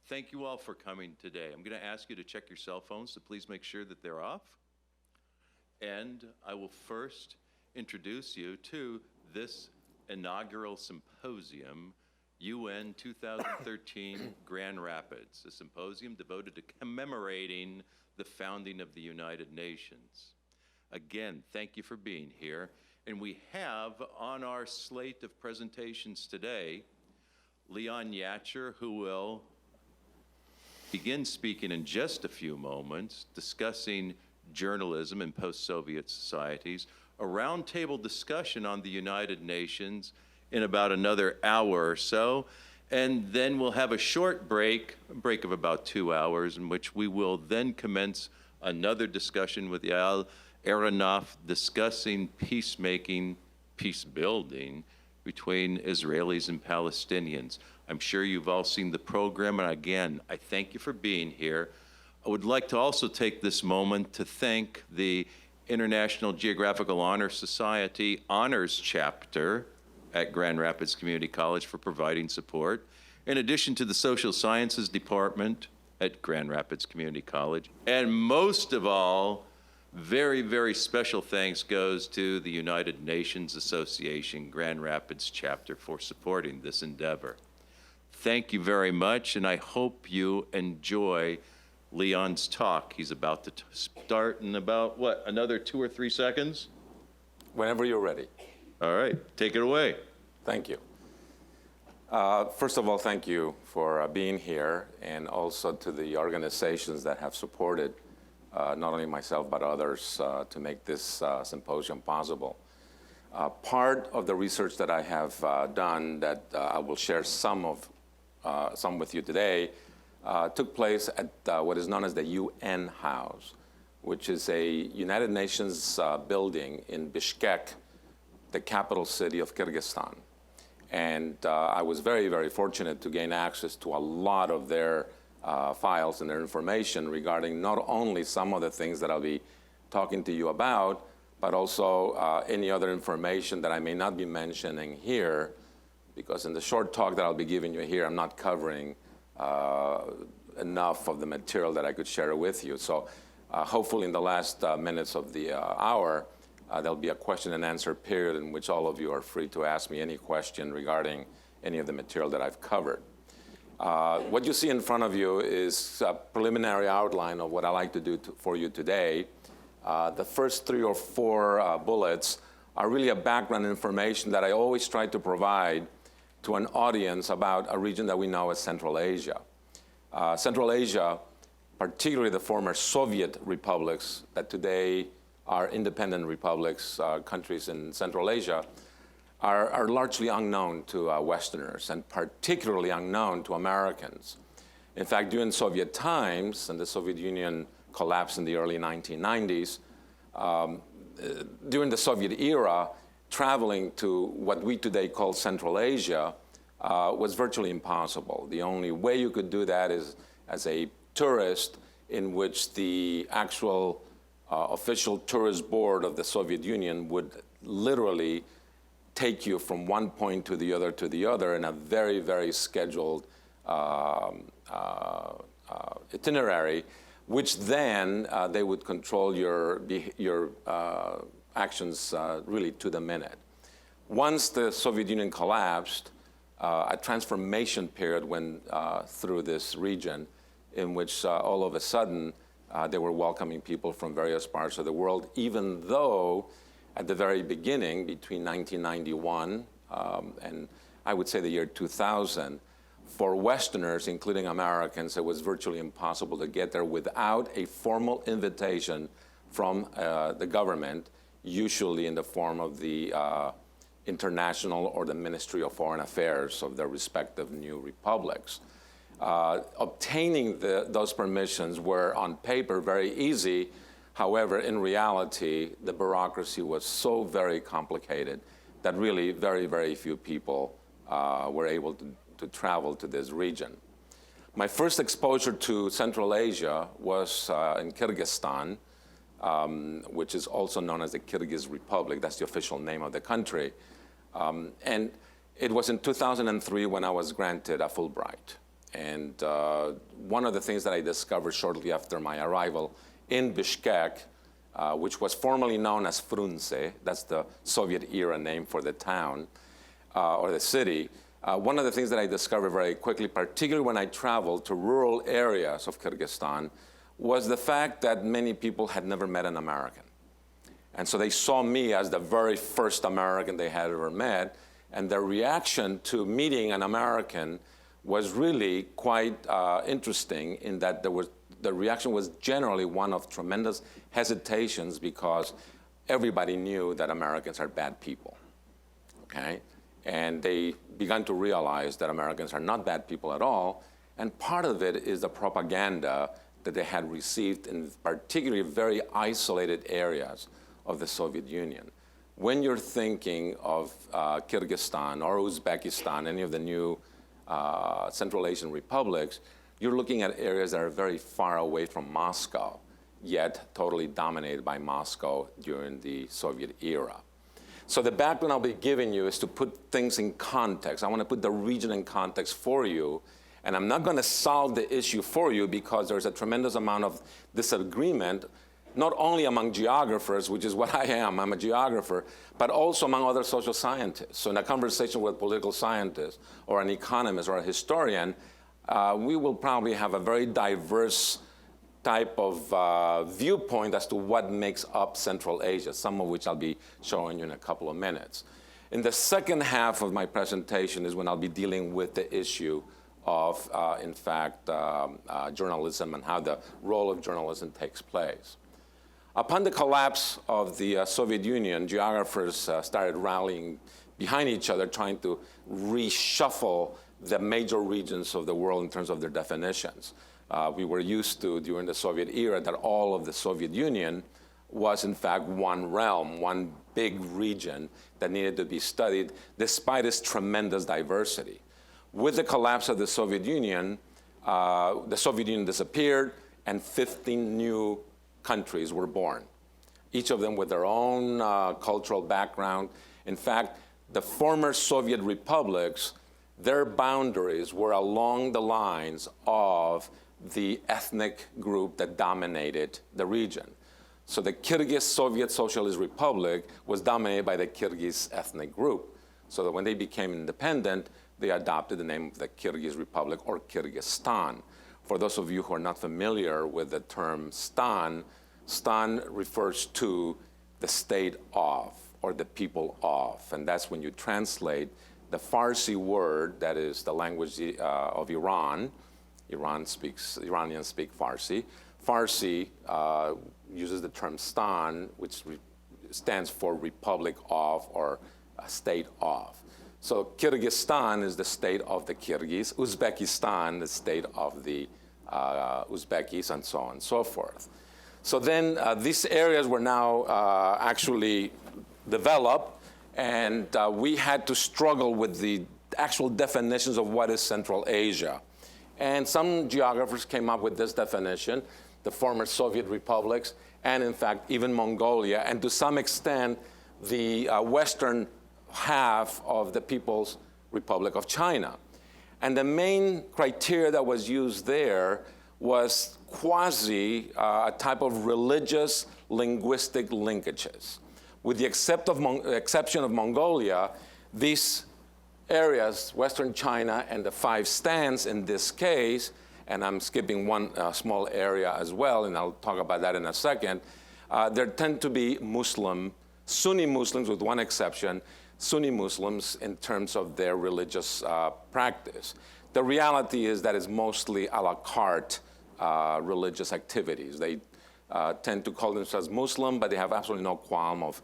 Thank you all for coming today. I'm going to ask you to check your cell phones, so please make sure that they're off. And I will first introduce you to this inaugural symposium, UN 2013 Grand Rapids, a symposium devoted to commemorating the founding of the United Nations. Again, thank you for being here. And we have on our slate of presentations today, Leon Yacher, who will begin speaking in just a few moments, discussing journalism in post-Soviet societies, a roundtable discussion on the United Nations in about another hour or so, and then we'll have a short break, a break of about 2 hours, in which we will then commence another discussion with Yael Aronoff discussing peacemaking, peace building between Israelis and Palestinians. I'm sure you've all seen the program, and again, I thank you for being here. I would like to also take this moment to thank the International Geographical Honor Society Honors Chapter at Grand Rapids Community College for providing support, in addition to the Social Sciences Department at Grand Rapids Community College. And most of all, very, very special thanks goes to the United Nations Association Grand Rapids Chapter for supporting this endeavor. Thank you very much, and I hope you enjoy Leon's talk. He's about to start in about, what, another 2 or 3 seconds? Whenever you're ready. All right, take it away. Thank you. First of all, thank you for being here, and also to the organizations that have supported not only myself but others to make this symposium possible. Part of the research that I have done that I will share some with you today took place at what is known as the UN House, which is a United Nations building in Bishkek, the capital city of Kyrgyzstan. And I was very, very fortunate to gain access to a lot of their files and their information regarding not only some of the things that I'll be talking to you about, but also any other information that I may not be mentioning here, because in the short talk that I'll be giving you here, I'm not covering enough of the material that I could share with you. So hopefully in the last minutes of the hour, there'll be a question and answer period in which all of you are free to ask me any question regarding any of the material that I've covered. What you see in front of you is a preliminary outline of what I like to do for you today. The first 3 or 4 bullets are really a background information that I always try to provide to an audience about a region that we know as Central Asia. Central Asia, particularly the former Soviet republics that today are independent republics, countries in Central Asia, are largely unknown to Westerners, and particularly unknown to Americans. In fact, during Soviet times, and the Soviet Union collapsed in the early 1990s, during the Soviet era, traveling to what we today call Central Asia was virtually impossible. The only way you could do that is as a tourist, in which the actual official tourist board of the Soviet Union would literally take you from one point to the other in a very, very scheduled itinerary, which then they would control your actions really to the minute. Once the Soviet Union collapsed, a transformation period went through this region, in which all of a sudden they were welcoming people from various parts of the world, even though at the very beginning, between 1991 and I would say the year 2000, for Westerners, including Americans, it was virtually impossible to get there without a formal invitation from the government, usually in the form of the international or the Ministry of Foreign Affairs of their respective new republics. Obtaining those permissions were on paper very easy. However, in reality, the bureaucracy was so very complicated that really very, very few people were able to travel to this region. My first exposure to Central Asia was in Kyrgyzstan, which is also known as the Kyrgyz Republic. That's the official name of the country. And it was in 2003 when I was granted a Fulbright. And one of the things that I discovered shortly after my arrival in Bishkek, which was formerly known as Frunze, that's the Soviet era name for the town or the city. One of the things that I discovered very quickly, particularly when I traveled to rural areas of Kyrgyzstan, was the fact that many people had never met an American. And so they saw me as the very first American they had ever met, and their reaction to meeting an American was really quite interesting in that the reaction was generally one of tremendous hesitations because everybody knew that Americans are bad people, okay? And they began to realize that Americans are not bad people at all, and part of it is the propaganda that they had received in particularly very isolated areas of the Soviet Union. When you're thinking of Kyrgyzstan or Uzbekistan, any of the new Central Asian republics, you're looking at areas that are very far away from Moscow, yet totally dominated by Moscow during the Soviet era. So the background I'll be giving you is to put things in context. I want to put the region in context for you, and I'm not going to solve the issue for you because there's a tremendous amount of disagreement, not only among geographers, which is what I am, I'm a geographer, but also among other social scientists. So in a conversation with a political scientist or an economist or a historian, we will probably have a very diverse type of viewpoint as to what makes up Central Asia, some of which I'll be showing you in a couple of minutes. In the second half of my presentation is when I'll be dealing with the issue of, in fact, journalism and how the role of journalism takes place. Upon the collapse of the Soviet Union, geographers started rallying behind each other, trying to reshuffle the major regions of the world in terms of their definitions. We were used to, during the Soviet era, that all of the Soviet Union was, in fact, one realm, one big region that needed to be studied, despite its tremendous diversity. With the collapse of the Soviet Union disappeared, and 15 new countries were born, each of them with their own cultural background. In fact, the former Soviet republics, their boundaries were along the lines of the ethnic group that dominated the region. So the Kyrgyz Soviet Socialist Republic was dominated by the Kyrgyz ethnic group. So that when they became independent, they adopted the name of the Kyrgyz Republic, or Kyrgyzstan. For those of you who are not familiar with the term stan, stan refers to the state of, or the people of. And that's when you translate the Farsi word, that is the language of Iran. Iranians speak Farsi. Farsi uses the term stan, which stands for Republic of, or State of. So Kyrgyzstan is the state of the Kyrgyz, Uzbekistan, the state of the Uzbekis, and so on and so forth. So then these areas were now actually developed, and we had to struggle with the actual definitions of what is Central Asia. And some geographers came up with this definition, the former Soviet republics, and in fact, even Mongolia, and to some extent, the western half of the People's Republic of China. And the main criteria that was used there was quasi a type of religious linguistic linkages. With the exception of Mongolia, these areas, Western China and the 5 stands in this case, and I'm skipping one small area as well, and I'll talk about that in a second, there tend to be Sunni Muslims with one exception, Sunni Muslims in terms of their religious practice. The reality is that it's mostly a la carte religious activities. They tend to call themselves Muslim, but they have absolutely no qualm of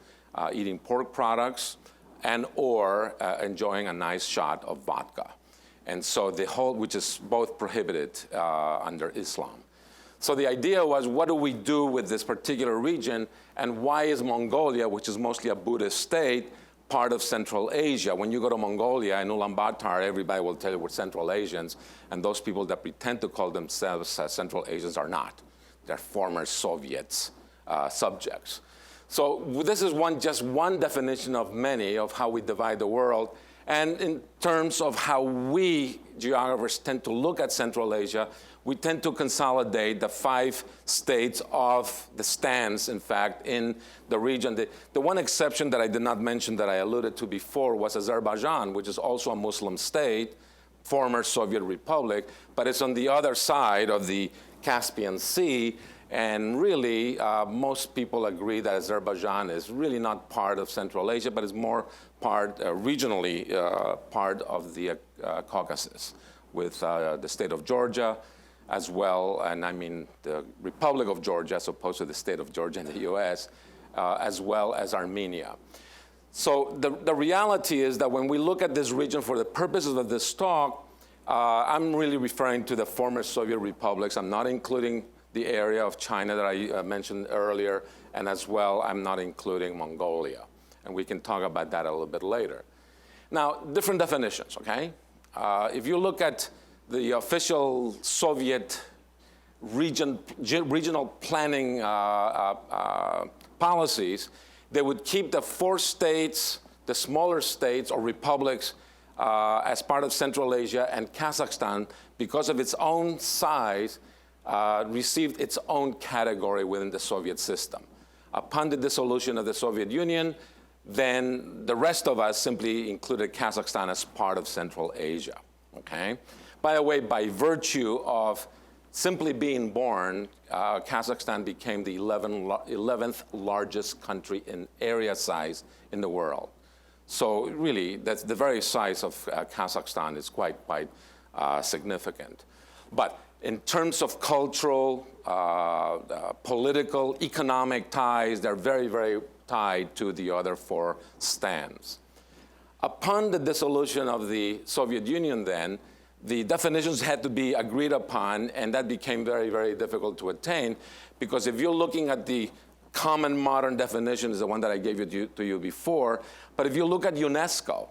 eating pork products and or enjoying a nice shot of vodka. And so which is both prohibited under Islam. So the idea was, what do we do with this particular region, and why is Mongolia, which is mostly a Buddhist state, part of Central Asia? When you go to Mongolia and Ulaanbaatar, everybody will tell you we're Central Asians, and those people that pretend to call themselves Central Asians are not. They're former Soviets, subjects. So this is just one definition of many of how we divide the world. And in terms of how we geographers tend to look at Central Asia, we tend to consolidate the 5 states of the stands, in fact, in the region. The one exception that I did not mention that I alluded to before was Azerbaijan, which is also a Muslim state, former Soviet republic, but it's on the other side of the Caspian Sea. And really, most people agree that Azerbaijan is really not part of Central Asia, but is more part, regionally, part of the Caucasus, with the state of Georgia as well, and I mean the Republic of Georgia as opposed to the state of Georgia in the US, as well as Armenia. So the reality is that when we look at this region for the purposes of this talk, I'm really referring to the former Soviet republics. I'm not including the area of China that I mentioned earlier, and as well, I'm not including Mongolia. And we can talk about that a little bit later. Now, different definitions, okay? If you look at the official Soviet regional planning policies, they would keep the 4 states, the smaller states or republics, as part of Central Asia, and Kazakhstan, because of its own size, received its own category within the Soviet system. Upon the dissolution of the Soviet Union, then the rest of us simply included Kazakhstan as part of Central Asia, okay? By the way, by virtue of simply being born, Kazakhstan became the 11th largest country in area size in the world. So really, that's the very size of Kazakhstan is quite significant. But in terms of cultural, political, economic ties, they're very, very tied to the other 4 stands. Upon the dissolution of the Soviet Union then, the definitions had to be agreed upon, and that became very, very difficult to attain, because if you're looking at the common modern definition, is the one that I gave to you before, but if you look at UNESCO,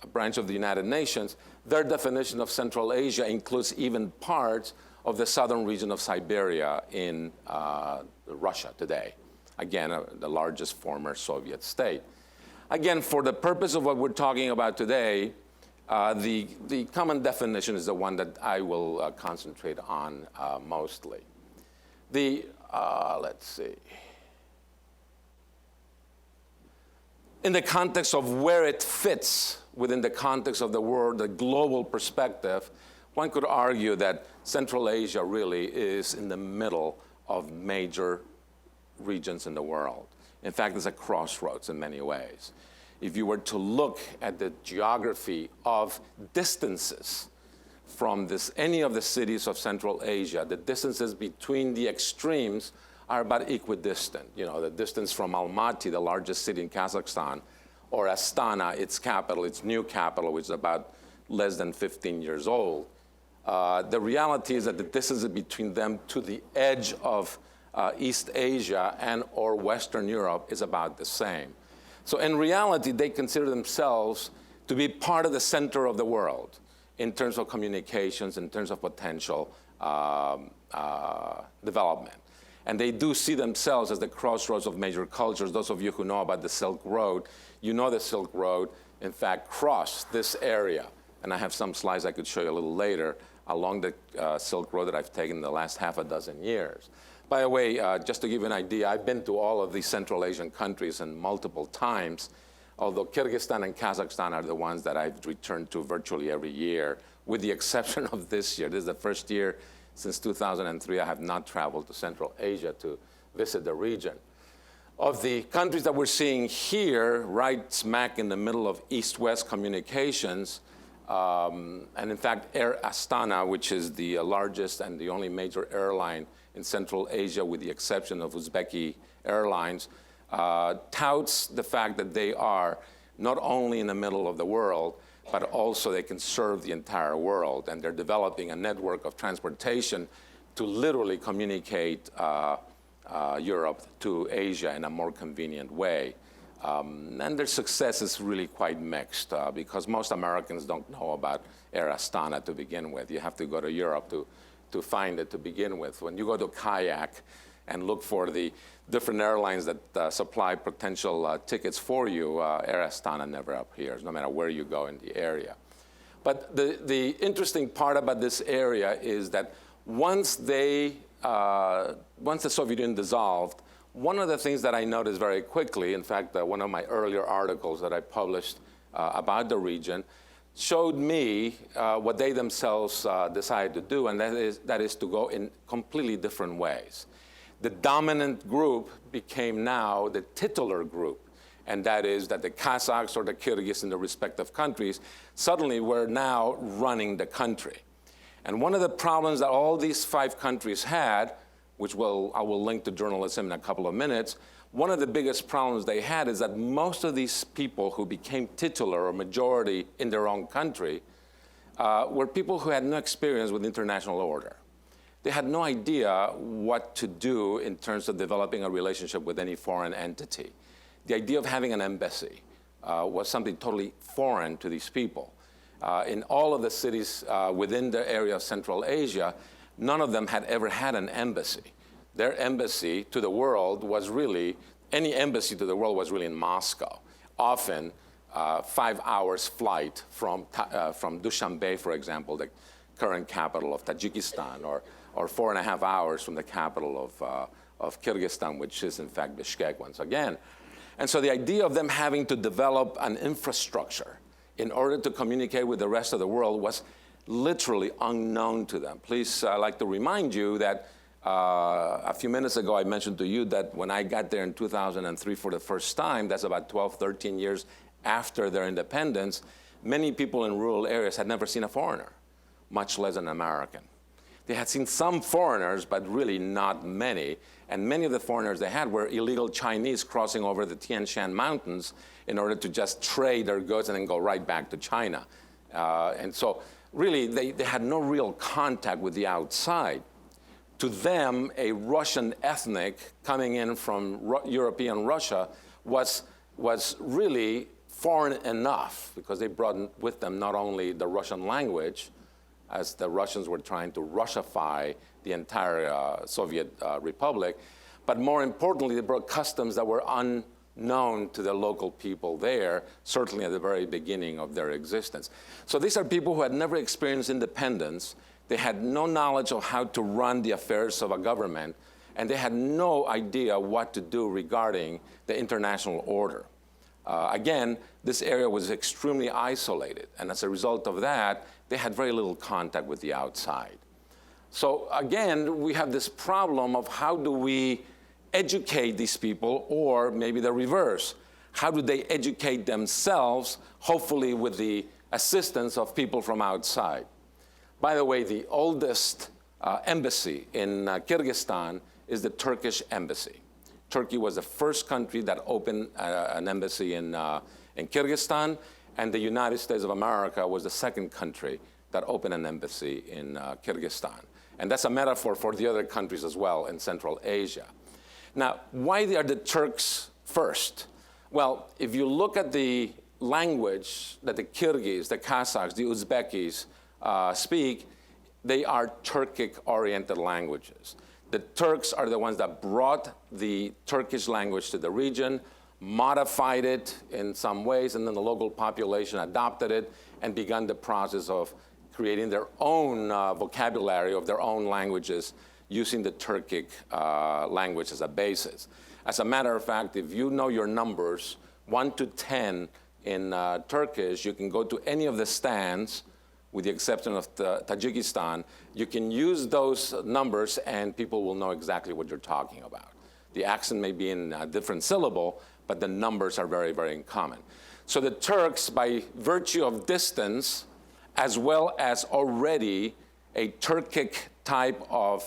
a branch of the United Nations, their definition of Central Asia includes even parts of the southern region of Siberia in Russia today. Again, the largest former Soviet state. Again, for the purpose of what we're talking about today, the common definition is the one that I will concentrate on mostly. Let's see. In the context of where it fits within the context of the world, the global perspective, one could argue that Central Asia really is in the middle of major regions in the world. In fact, it's a crossroads in many ways. If you were to look at the geography of distances from any of the cities of Central Asia, the distances between the extremes are about equidistant. You know, the distance from Almaty, the largest city in Kazakhstan, or Astana, its capital, its new capital, which is about less than 15 years old. The reality is that the distance between them to the edge of East Asia and or Western Europe is about the same. So in reality, they consider themselves to be part of the center of the world in terms of communications, in terms of potential development. And they do see themselves as the crossroads of major cultures. Those of you who know about the Silk Road, you know the Silk Road, in fact, crossed this area. And I have some slides I could show you a little later along the Silk Road that I've taken in the last half a dozen years. By the way, just to give you an idea, I've been to all of these Central Asian countries and multiple times, although Kyrgyzstan and Kazakhstan are the ones that I've returned to virtually every year, with the exception of this year. This is the first year since 2003 I have not traveled to Central Asia to visit the region. Of the countries that we're seeing here, right smack in the middle of East-West communications, and in fact, Air Astana, which is the largest and the only major airline in Central Asia, with the exception of Uzbeki Airlines, touts the fact that they are not only in the middle of the world, but also they can serve the entire world. And they're developing a network of transportation to literally communicate Europe to Asia in a more convenient way. And their success is really quite mixed because most Americans don't know about Air Astana to begin with. You have to go to Europe to find it to begin with. When you go to Kayak, and look for the different airlines that supply potential tickets for you, Air Astana never appears, no matter where you go in the area. But the interesting part about this area is that once the Soviet Union dissolved, one of the things that I noticed very quickly, in fact, one of my earlier articles that I published about the region, showed me what they themselves decided to do, and that is to go in completely different ways. The dominant group became now the titular group, and that is that the Kazakhs or the Kyrgyz in the respective countries suddenly were now running the country. And one of the problems that all these 5 countries had, which I will link to journalism in a couple of minutes, one of the biggest problems they had is that most of these people who became titular or majority in their own country were people who had no experience with international order. They had no idea what to do in terms of developing a relationship with any foreign entity. The idea of having an embassy was something totally foreign to these people. In all of the cities within the area of Central Asia, none of them had ever had an embassy. Their embassy to the world was really, any embassy to the world was really in Moscow. Often 5 hours flight from Dushanbe, for example, the current capital of Tajikistan, or 4.5 hours from the capital of Kyrgyzstan, which is in fact Bishkek once again. And so the idea of them having to develop an infrastructure in order to communicate with the rest of the world was literally unknown to them. Please, I'd like to remind you that a few minutes ago I mentioned to you that when I got there in 2003 for the first time, that's about 12, 13 years after their independence, many people in rural areas had never seen a foreigner, much less an American. They had seen some foreigners, but really not many. And many of the foreigners they had were illegal Chinese crossing over the Tian Shan Mountains in order to just trade their goods and then go right back to China. And so really, they had no real contact with the outside. To them, a Russian ethnic coming in from European Russia was really foreign enough because they brought with them not only the Russian language, as the Russians were trying to Russify the entire Soviet Republic, but more importantly, they brought customs that were unknown to the local people there, certainly at the very beginning of their existence. So these are people who had never experienced independence. They had no knowledge of how to run the affairs of a government, and they had no idea what to do regarding the international order. Again, this area was extremely isolated, and as a result of that, they had very little contact with the outside. So again, we have this problem of how do we educate these people, or maybe the reverse. How do they educate themselves, hopefully with the assistance of people from outside? By the way, the oldest embassy in Kyrgyzstan is the Turkish embassy. Turkey was the first country that opened an embassy in Kyrgyzstan, and the United States of America was the second country that opened an embassy in Kyrgyzstan. And that's a metaphor for the other countries as well in Central Asia. Now, why are the Turks first? Well, if you look at the language that the Kyrgyz, the Kazakhs, the Uzbekis speak, they are Turkic-oriented languages. The Turks are the ones that brought the Turkish language to the region, modified it in some ways, and then the local population adopted it and began the process of creating their own vocabulary of their own languages using the Turkic language as a basis. As a matter of fact, if you know your numbers, 1 to 10 in Turkish, you can go to any of the stands, with the exception of Tajikistan, you can use those numbers and people will know exactly what you're talking about. The accent may be in a different syllable, but the numbers are very, very common. So the Turks, by virtue of distance, as well as already a Turkic type of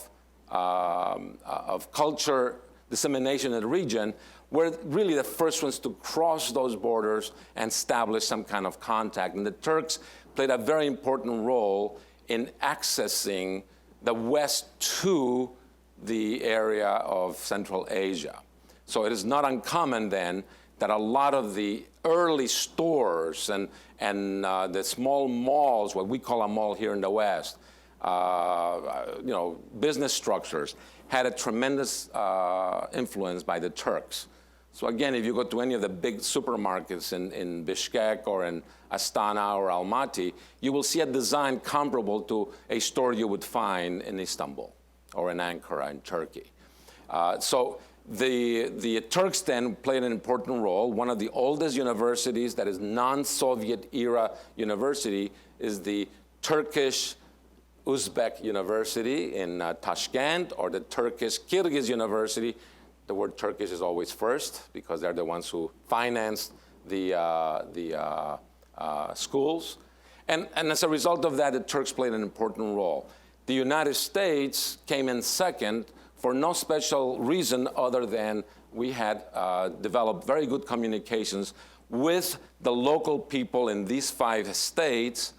culture dissemination in the region, were really the first ones to cross those borders and establish some kind of contact. And the Turks played a very important role in accessing the West to the area of Central Asia. So it is not uncommon then that a lot of the early stores and the small malls, what we call a mall here in the West, business structures, had a tremendous influence by the Turks. So again, if you go to any of the big supermarkets in Bishkek or in Astana or Almaty, you will see a design comparable to a store you would find in Istanbul or in Ankara in Turkey. So the Turks then played an important role. One of the oldest universities that is non-Soviet era university is the Turkish Uzbek University in Tashkent, or the Turkish Kyrgyz University. The word Turkish is always first because they're the ones who financed the schools. And as a result of that, the Turks played an important role. The United States came in second for no special reason other than we had developed very good communications with the local people in these 5 states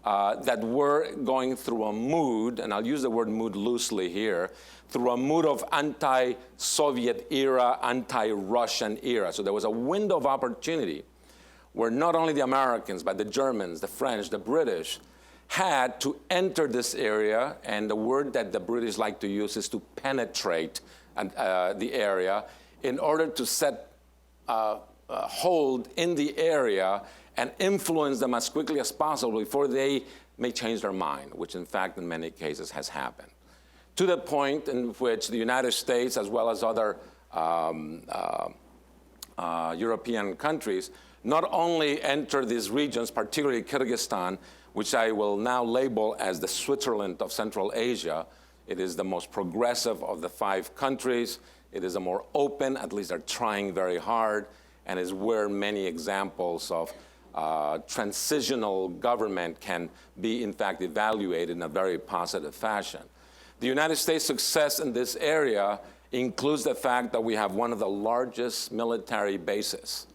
that were going through a mood, and I'll use the word mood loosely here, through a mood of anti-Soviet era, anti-Russian era. So there was a window of opportunity where not only the Americans, but the Germans, the French, the British, had to enter this area, and the word that the British like to use is to penetrate the area in order to set hold in the area and influence them as quickly as possible before they may change their mind, which in fact in many cases has happened. To the point in which the United States, as well as other European countries, not only enter these regions, particularly Kyrgyzstan, which I will now label as the Switzerland of Central Asia. It is the most progressive of the 5 countries. It is a more open, at least they're trying very hard, and is where many examples of transitional government can be, in fact, evaluated in a very positive fashion. The United States' success in this area includes the fact that we have one of the largest military bases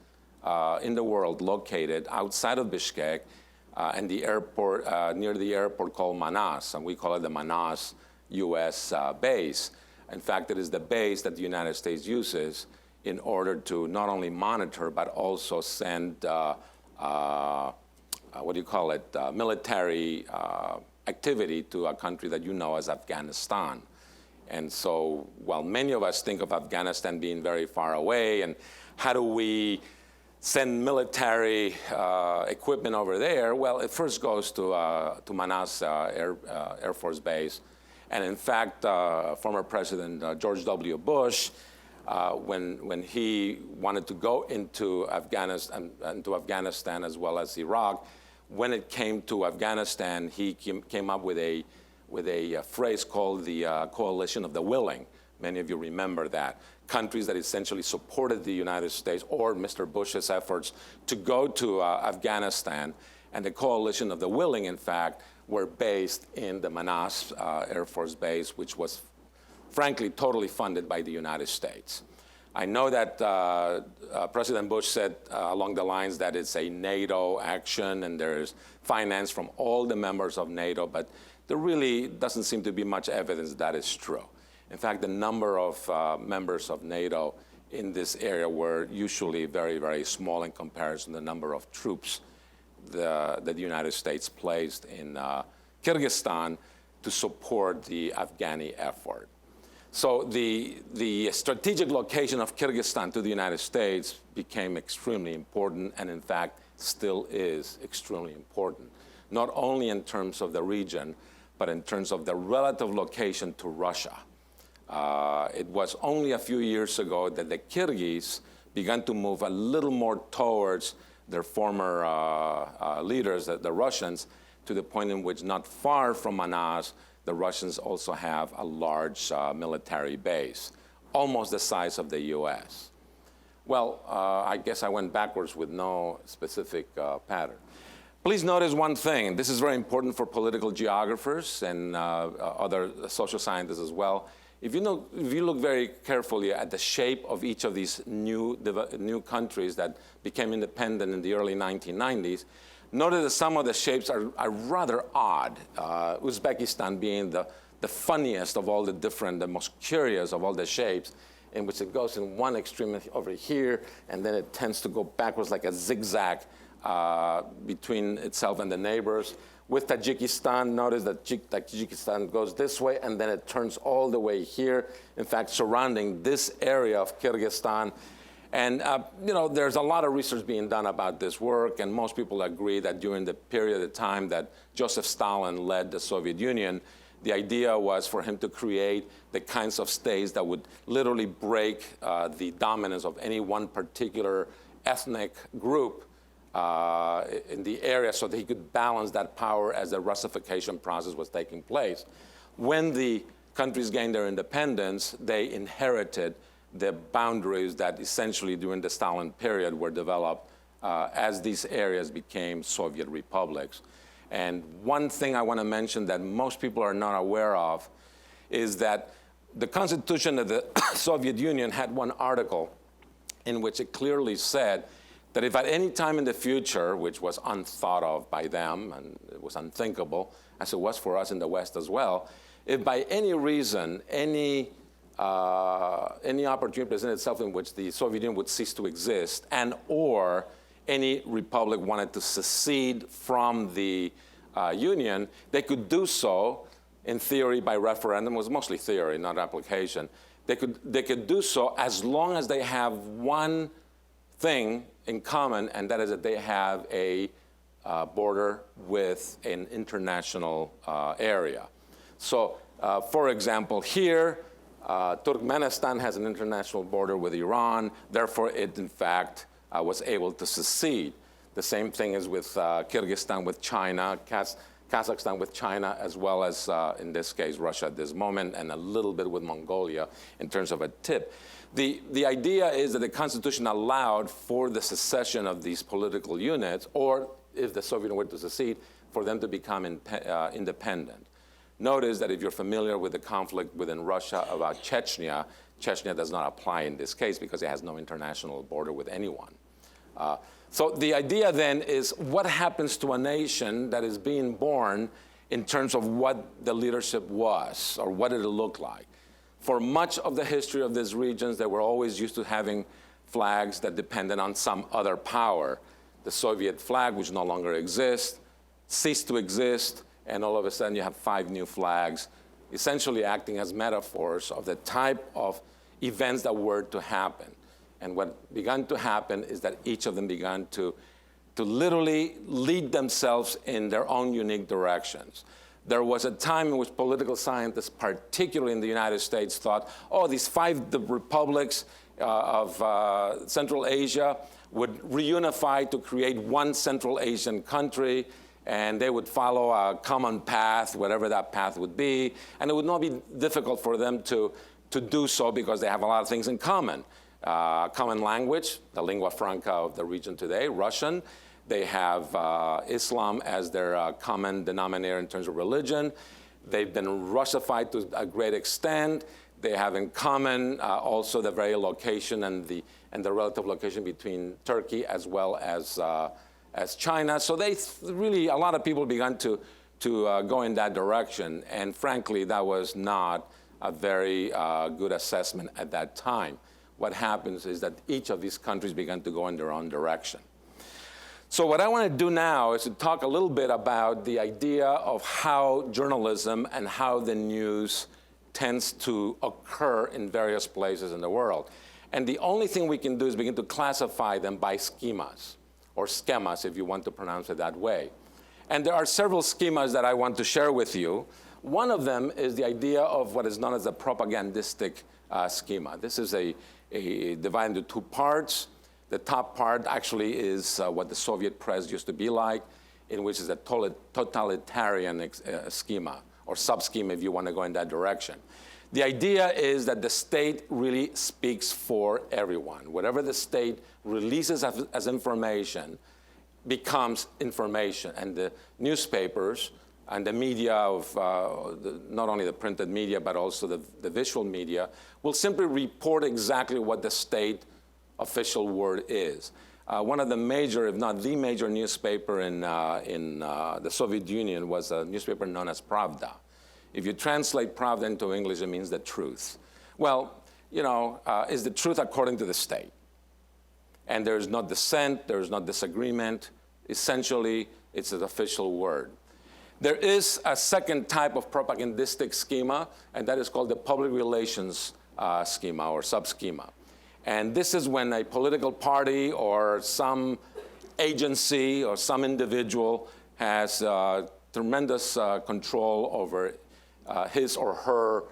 in the world located outside of Bishkek and the airport, near the airport called Manas, and we call it the Manas U.S. base. In fact, it is the base that the United States uses in order to not only monitor, but also send, military activity to a country that you know as Afghanistan. And so while many of us think of Afghanistan being very far away, and how do we send military equipment over there? Well, it first goes to Manas Air Force Base. And in fact, former President George W. Bush, when he wanted to go into Afghanistan as well as Iraq, when it came to Afghanistan, he came up with a phrase called the Coalition of the Willing. Many of you remember that. Countries that essentially supported the United States or Mr. Bush's efforts to go to Afghanistan. And the Coalition of the Willing, in fact, were based in the Manas Air Force Base, which was, frankly, totally funded by the United States. I know that President Bush said along the lines that it's a NATO action and there's finance from all the members of NATO, but there really doesn't seem to be much evidence that is true. In fact, the number of members of NATO in this area were usually very, very small in comparison to the number of troops that the United States placed in Kyrgyzstan to support the Afghani effort. So the strategic location of Kyrgyzstan to the United States became extremely important, and in fact still is extremely important, not only in terms of the region, but in terms of the relative location to Russia. It was only a few years ago that the Kyrgyz began to move a little more towards their former leaders, the Russians, to the point in which not far from Manas, the Russians also have a large military base, almost the size of the US. Well, I guess I went backwards with no specific pattern. Please notice one thing. This is very important for political geographers and other social scientists as well. If you look very carefully at the shape of each of these new countries that became independent in the early 1990s, notice that some of the shapes are rather odd. Uzbekistan being the funniest of all the different, the most curious of all the shapes, in which it goes in one extreme over here, and then it tends to go backwards like a zigzag between itself and the neighbors, with Tajikistan. Notice that Tajikistan goes this way, and then it turns all the way here, in fact, surrounding this area of Kyrgyzstan. And there's a lot of research being done about this work, and most people agree that during the period of time that Joseph Stalin led the Soviet Union, the idea was for him to create the kinds of states that would literally break the dominance of any one particular ethnic group in the area so that he could balance that power as the Russification process was taking place. When the countries gained their independence, they inherited the boundaries that essentially during the Stalin period were developed as these areas became Soviet republics. And one thing I want to mention that most people are not aware of is that the Constitution of the Soviet Union had one article in which it clearly said that if at any time in the future, which was unthought of by them, and it was unthinkable, as it was for us in the West as well, if by any reason, any opportunity presented itself in which the Soviet Union would cease to exist, and or any republic wanted to secede from the Union, they could do so, in theory, by referendum. It was mostly theory, not application. They could do so as long as they have one thing in common, and that is that they have a border with an international area. So, for example, here, Turkmenistan has an international border with Iran. Therefore, it, in fact, was able to secede. The same thing is with Kyrgyzstan with China, Kazakhstan with China, as well as, in this case, Russia at this moment, and a little bit with Mongolia in terms of a tip. The idea is that the Constitution allowed for the secession of these political units, or if the Soviet Union were to secede, for them to become independent. Notice that if you're familiar with the conflict within Russia about Chechnya, Chechnya does not apply in this case because it has no international border with anyone. So the idea then is what happens to a nation that is being born in terms of what the leadership was or what did it look like. For much of the history of these regions, they were always used to having flags that depended on some other power. The Soviet flag, which no longer exists, ceased to exist, and all of a sudden you have 5 new flags, essentially acting as metaphors of the type of events that were to happen. And what began to happen is that each of them began to literally lead themselves in their own unique directions. There was a time in which political scientists, particularly in the United States, thought, oh, these 5 republics of Central Asia would reunify to create one Central Asian country, and they would follow a common path, whatever that path would be, and it would not be difficult for them to do so because they have a lot of things in common. Common language, the lingua franca of the region today, Russian. They have Islam as their common denominator in terms of religion. They've been Russified to a great extent. They have in common also the very location and the relative location between Turkey as well as China. So they really, a lot of people began to go in that direction. And frankly, that was not a very good assessment at that time. What happens is that each of these countries began to go in their own direction. So what I want to do now is to talk a little bit about the idea of how journalism and how the news tends to occur in various places in the world. And the only thing we can do is begin to classify them by schemas, or schemas if you want to pronounce it that way. And there are several schemas that I want to share with you. One of them is the idea of what is known as a propagandistic schema. This is divided into 2 parts. The top part actually is what the Soviet press used to be like, in which is a totalitarian schema, or sub-schema if you want to go in that direction. The idea is that the state really speaks for everyone. Whatever the state releases as information becomes information. And the newspapers and the media of not only the printed media, but also the visual media, will simply report exactly what the state official word is. One of the major, if not the major newspaper in the Soviet Union was a newspaper known as Pravda. If you translate Pravda into English, it means the truth. Well, is the truth according to the state. And there's no dissent, there's no disagreement. Essentially, it's an official word. There is a second type of propagandistic schema, and that is called the public relations schema or sub-schema. And this is when a political party or some agency or some individual has tremendous control over his or her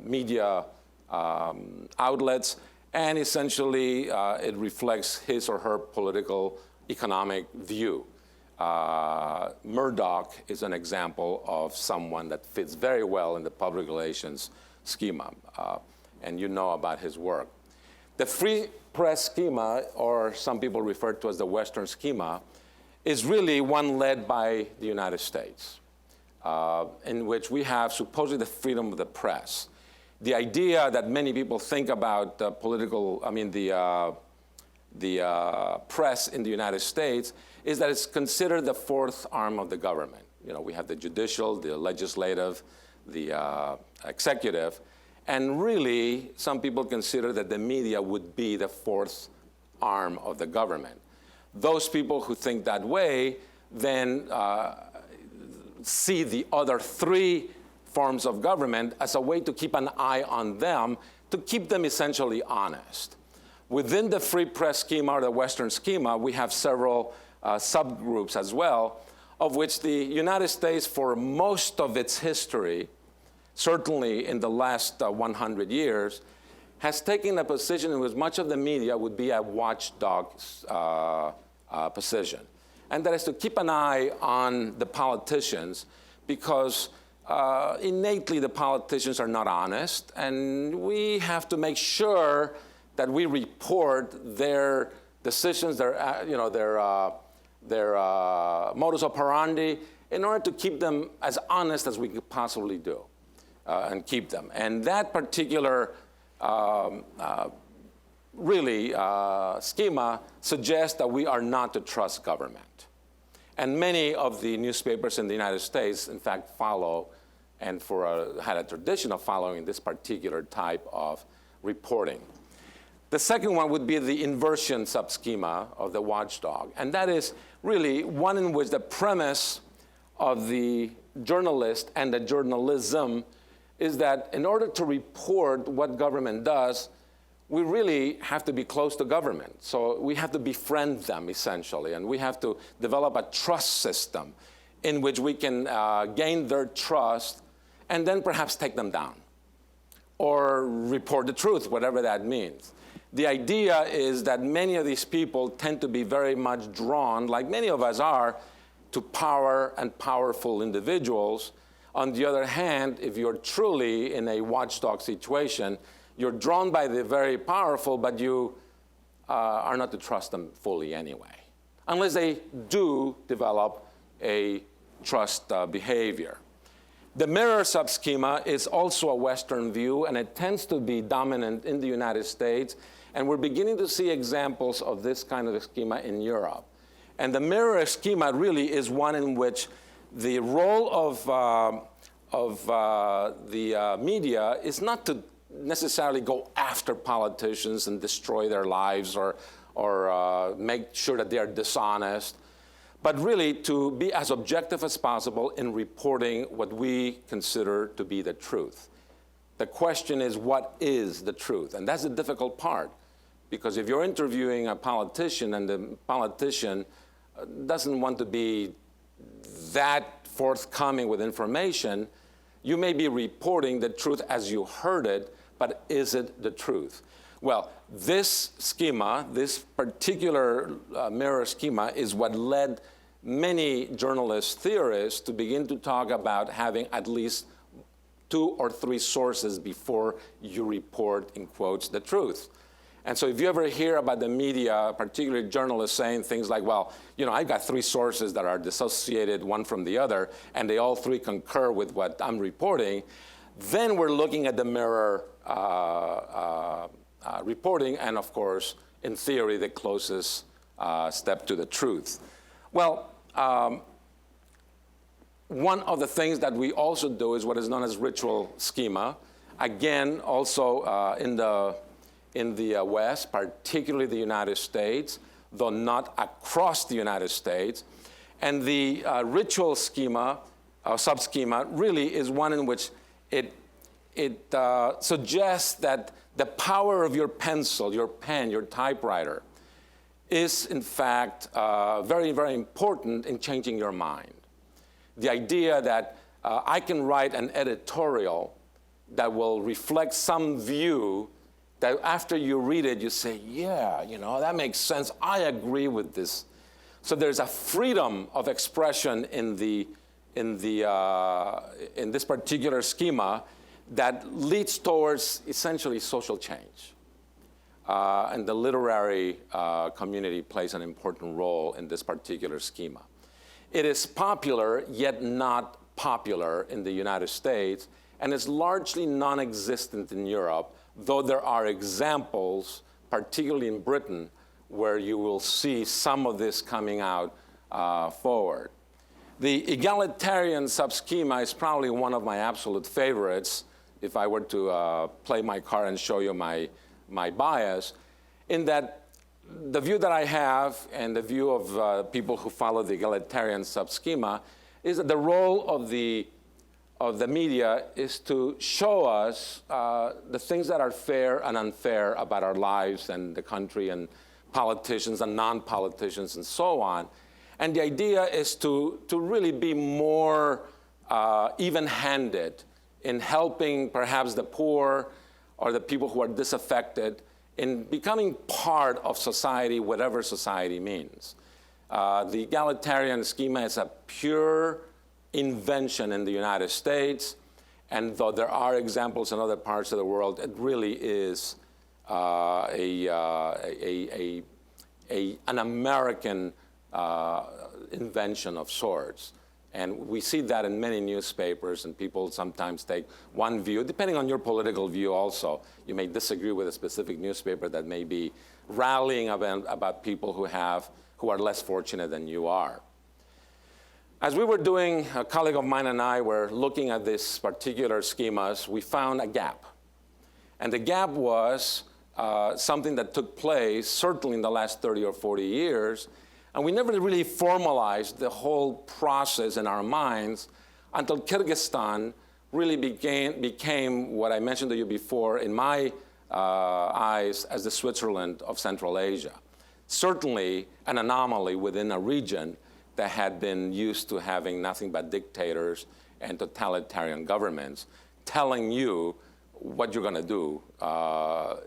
media outlets, and essentially it reflects his or her political economic view. Murdoch is an example of someone that fits very well in the public relations schema, and you know about his work. The free press schema, or some people refer to as the Western schema, is really one led by the United States, in which we have supposedly the freedom of the press. The idea that many people think about the press in the United States is that it's considered the fourth arm of the government. You know, we have the judicial, the legislative, the executive, and really some people consider that the media would be the fourth arm of the government. Those people who think that way then see the other three forms of government as a way to keep an eye on them, to keep them essentially honest. Within the free press schema or the Western schema, we have several subgroups as well, of which the United States, for most of its history, certainly in the last 100 years, has taken a position in which much of the media would be a watchdog position. And that is to keep an eye on the politicians, because innately the politicians are not honest, and we have to make sure that we report their decisions, their modus operandi, in order to keep them as honest as we could possibly do, and keep them. And that particular schema suggests that we are not to trust government. And many of the newspapers in the United States, in fact, follow and had a tradition of following this particular type of reporting. The second one would be the inversion subschema of the watchdog, and that is really one in which the premise of the journalist and the journalism is that in order to report what government does, we really have to be close to government. So we have to befriend them, essentially, and we have to develop a trust system in which we can gain their trust and then perhaps take them down or report the truth, whatever that means. The idea is that many of these people tend to be very much drawn, like many of us are, to power and powerful individuals. On the other hand, if you're truly in a watchdog situation, you're drawn by the very powerful, but you are not to trust them fully anyway, unless they do develop a trust behavior. The mirror subschema is also a Western view, and it tends to be dominant in the United States, and we're beginning to see examples of this kind of a schema in Europe. And the mirror schema really is one in which the role of the media is not to necessarily go after politicians and destroy their lives or make sure that they are dishonest, but really to be as objective as possible in reporting what we consider to be the truth. The question is, what is the truth? And that's the difficult part, because if you're interviewing a politician and the politician doesn't want to be that forthcoming with information, you may be reporting the truth as you heard it, but is it the truth? Well, this schema, this particular mirror schema, is what led many journalist theorists to begin to talk about having at least 2 or 3 sources before you report, in quotes, the truth. And so if you ever hear about the media, particularly journalists saying things like, well, you know, I've got 3 sources that are dissociated one from the other, and they all 3 concur with what I'm reporting, then we're looking at the mirror reporting, and of course, in theory, the closest step to the truth. Well, one of the things that we also do is what is known as ritual schema. Again, also in the West, particularly the United States, though not across the United States. And the ritual schema, sub-schema, really is one in which it suggests that the power of your pencil, your pen, your typewriter, is in fact very, very important in changing your mind. The idea that I can write an editorial that will reflect some view that after you read it, you say, yeah, that makes sense. I agree with this. So there's a freedom of expression in this particular schema that leads towards essentially social change. And the literary community plays an important role in this particular schema. It is popular, yet not popular in the United States, and is largely non-existent in Europe, though there are examples, particularly in Britain, where you will see some of this coming out forward. The egalitarian sub-schema is probably one of my absolute favorites, if I were to play my card and show you my bias, in that the view that I have and the view of people who follow the egalitarian sub-schema is that the role of the media is to show us the things that are fair and unfair about our lives and the country and politicians and non-politicians and so on. And the idea is to really be more even-handed in helping perhaps the poor or the people who are disaffected in becoming part of society, whatever society means. The egalitarian schema is a pure invention in the United States, and though there are examples in other parts of the world, it really is an American invention of sorts. And we see that in many newspapers, and people sometimes take one view, depending on your political view also. You may disagree with a specific newspaper that may be rallying about people who are less fortunate than you are. As we were doing, a colleague of mine and I were looking at these particular schemas, we found a gap. And the gap was something that took place certainly in the last 30 or 40 years, and we never really formalized the whole process in our minds until Kyrgyzstan really became what I mentioned to you before, in my eyes, as the Switzerland of Central Asia. Certainly an anomaly within a region that had been used to having nothing but dictators and totalitarian governments telling you what you're going to do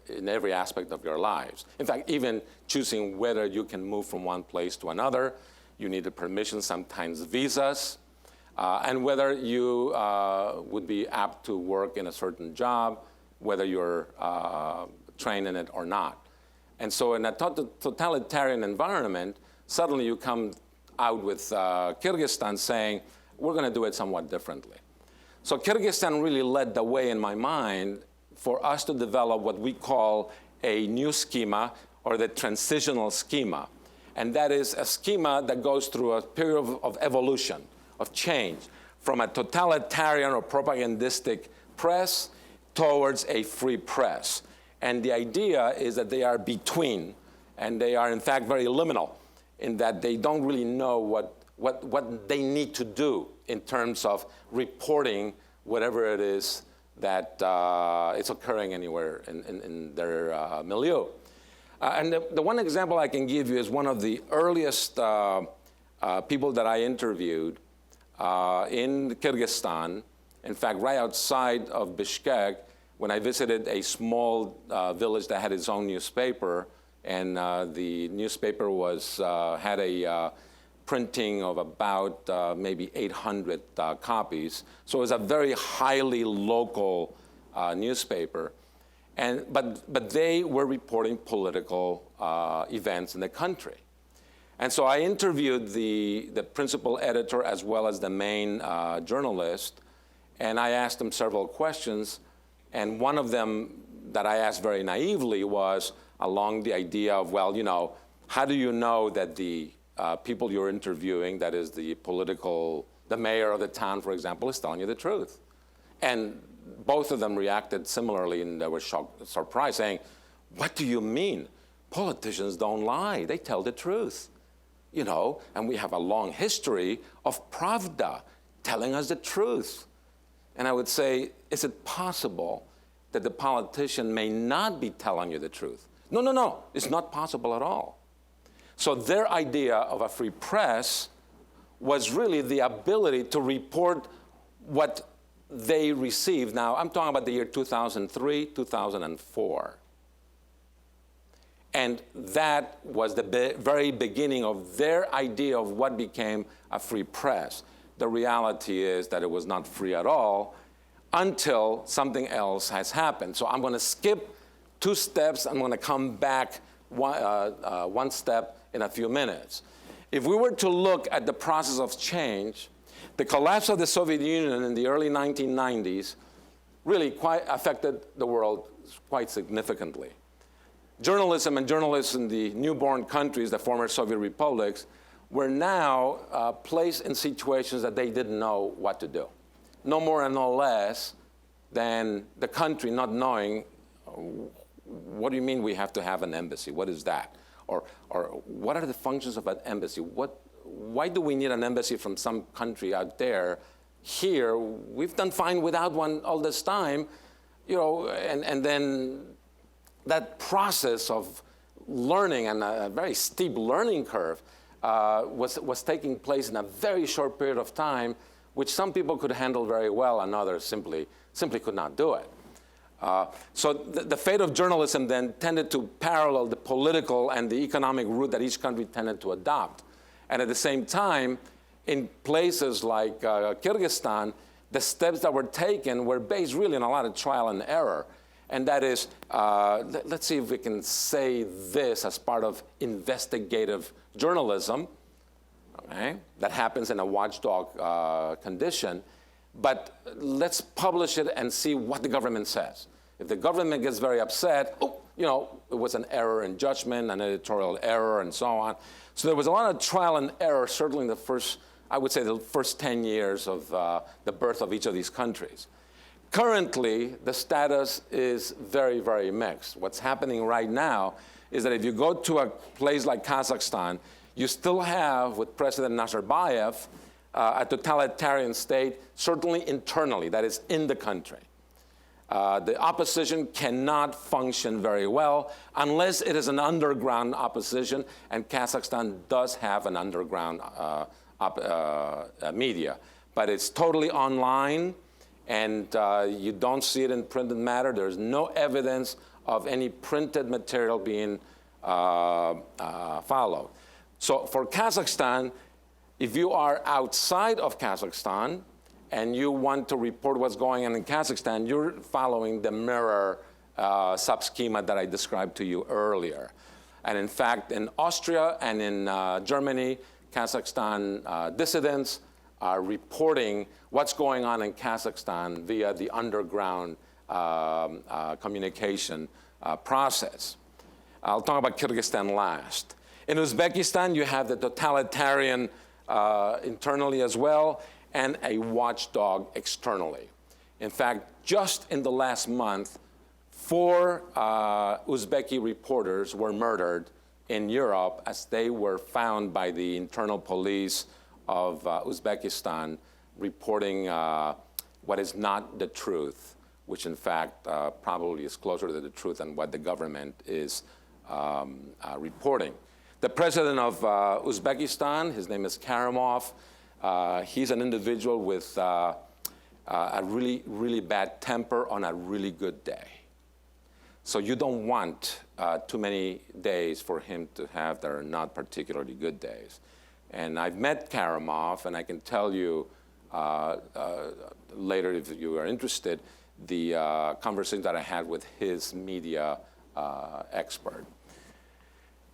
in every aspect of your lives. In fact, even choosing whether you can move from one place to another, you needed permission, sometimes visas, and whether you would be apt to work in a certain job, whether you're trained in it or not. And so in a totalitarian environment, suddenly you come out with Kyrgyzstan saying, we're going to do it somewhat differently. So Kyrgyzstan really led the way in my mind for us to develop what we call a new schema, or the transitional schema. And that is a schema that goes through a period of evolution, of change, from a totalitarian or propagandistic press towards a free press. And the idea is that they are between, and they are in fact very liminal, in that they don't really know what they need to do in terms of reporting whatever it is that is occurring anywhere in their milieu. And the one example I can give you is one of the earliest people that I interviewed in Kyrgyzstan. In fact, right outside of Bishkek, when I visited a small village that had its own newspaper, and the newspaper had a printing of about maybe 800 copies. So it was a very highly local newspaper. But they were reporting political events in the country. And so I interviewed the principal editor as well as the main journalist, and I asked them several questions. And one of them that I asked very naively was along the idea of, well, how do you know that the people you're interviewing, that is the mayor of the town, for example, is telling you the truth? And both of them reacted similarly, and they were shocked, surprised, saying, what do you mean? Politicians don't lie, they tell the truth. and we have a long history of Pravda, telling us the truth. And I would say, is it possible that the politician may not be telling you the truth? No, no, no, it's not possible at all. So their idea of a free press was really the ability to report what they received. Now, I'm talking about the year 2003, 2004. And that was the very beginning of their idea of what became a free press. The reality is that it was not free at all until something else has happened. So I'm going to skip 2 steps. I'm going to come back one step in a few minutes. If we were to look at the process of change, the collapse of the Soviet Union in the early 1990s really quite affected the world quite significantly. Journalism and journalists in the newborn countries, the former Soviet republics, were now placed in situations that they didn't know what to do. No more and no less than the country not knowing, what do you mean we have to have an embassy? What is that? Or what are the functions of an embassy? Why do we need an embassy from some country out there? Here, we've done fine without one all this time, and then that process of learning and a very steep learning curve was taking place in a very short period of time, which some people could handle very well and others simply could not do it. So the fate of journalism then tended to parallel the political and the economic route that each country tended to adopt. And at the same time, in places like Kyrgyzstan, the steps that were taken were based really on a lot of trial and error. And that is, let's see if we can say this as part of investigative journalism, okay? That happens in a watchdog condition. But let's publish it and see what the government says. If the government gets very upset, it was an error in judgment, an editorial error, and so on. So there was a lot of trial and error, certainly in the first 10 years of the birth of each of these countries. Currently, the status is very, very mixed. What's happening right now is that if you go to a place like Kazakhstan, you still have, with President Nazarbayev, a totalitarian state, certainly internally, that is in the country. The opposition cannot function very well unless it is an underground opposition, and Kazakhstan does have an underground media. But it's totally online, and you don't see it in printed matter. There's no evidence of any printed material being followed. So for Kazakhstan, if you are outside of Kazakhstan and you want to report what's going on in Kazakhstan, you're following the mirror sub-schema that I described to you earlier. And in fact, in Austria and in Germany, Kazakhstan dissidents are reporting what's going on in Kazakhstan via the underground communication process. I'll talk about Kyrgyzstan last. In Uzbekistan, you have the totalitarian internally as well, and a watchdog externally. In fact, just in the last month, 4 Uzbeki reporters were murdered in Europe as they were found by the internal police of Uzbekistan reporting what is not the truth, which in fact probably is closer to the truth than what the government is reporting. The president of Uzbekistan, his name is Karimov. He's an individual with a really, really bad temper on a really good day. So you don't want too many days for him to have that are not particularly good days. And I've met Karimov, and I can tell you later, if you are interested, the conversation that I had with his media expert.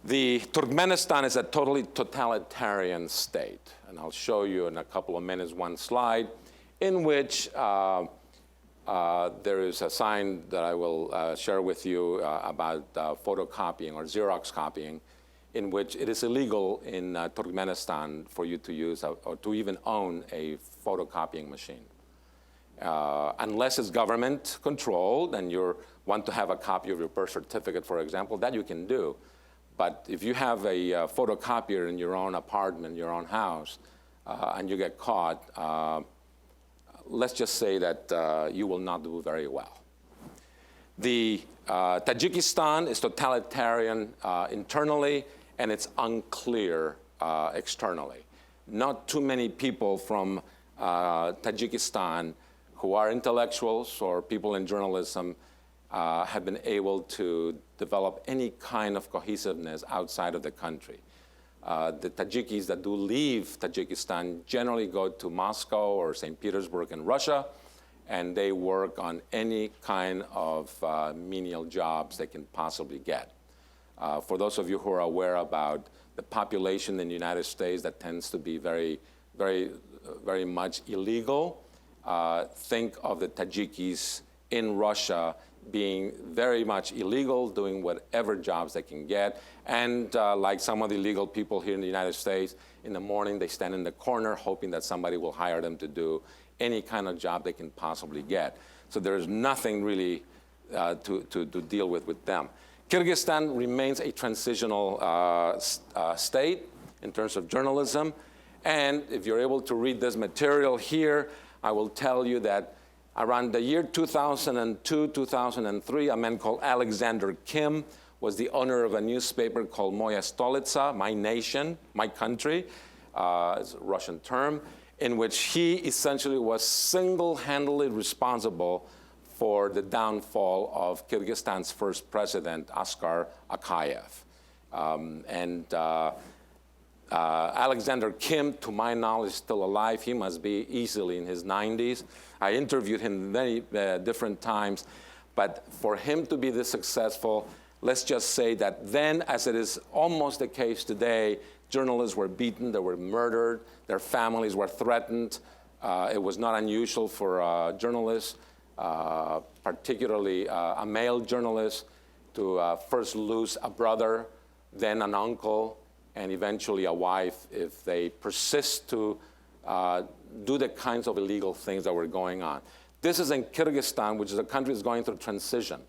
The Turkmenistan is a totally totalitarian state, and I'll show you in a couple of minutes one slide in which there is a sign that I will share with you about photocopying or Xerox copying, in which it is illegal in Turkmenistan for you to use or to even own a photocopying machine. Unless it's government controlled and you want to have a copy of your birth certificate, for example, that you can do. But if you have a photocopier in your own apartment, your own house, and you get caught, let's just say that you will not do very well. The Tajikistan is totalitarian internally, and it's unclear externally. Not too many people from Tajikistan who are intellectuals or people in journalism have been able to develop any kind of cohesiveness outside of the country. The Tajikis that do leave Tajikistan generally go to Moscow or St. Petersburg in Russia, and they work on any kind of menial jobs they can possibly get. For those of you who are aware about the population in the United States that tends to be very, very, very much illegal, think of the Tajikis in Russia being very much illegal, doing whatever jobs they can get. And like some of the illegal people here in the United States, in the morning they stand in the corner hoping that somebody will hire them to do any kind of job they can possibly get. So there's nothing really to deal with them. Kyrgyzstan remains a transitional state in terms of journalism. And if you're able to read this material here, I will tell you that around the year 2002, 2003, a man called Alexander Kim was the owner of a newspaper called Moya Stolitsa, My Nation, My Country, it's a Russian term, in which he essentially was single-handedly responsible for the downfall of Kyrgyzstan's first president, Askar Akayev. Alexander Kim, to my knowledge, is still alive. He must be easily in his 90s. I interviewed him many different times. But for him to be this successful, let's just say that then, as it is almost the case today, journalists were beaten, they were murdered, their families were threatened. It was not unusual for journalists, particularly a male journalist, to first lose a brother, then an uncle, and eventually a wife if they persist to do the kinds of illegal things that were going on. This is in Kyrgyzstan, which is a country that's going through transition.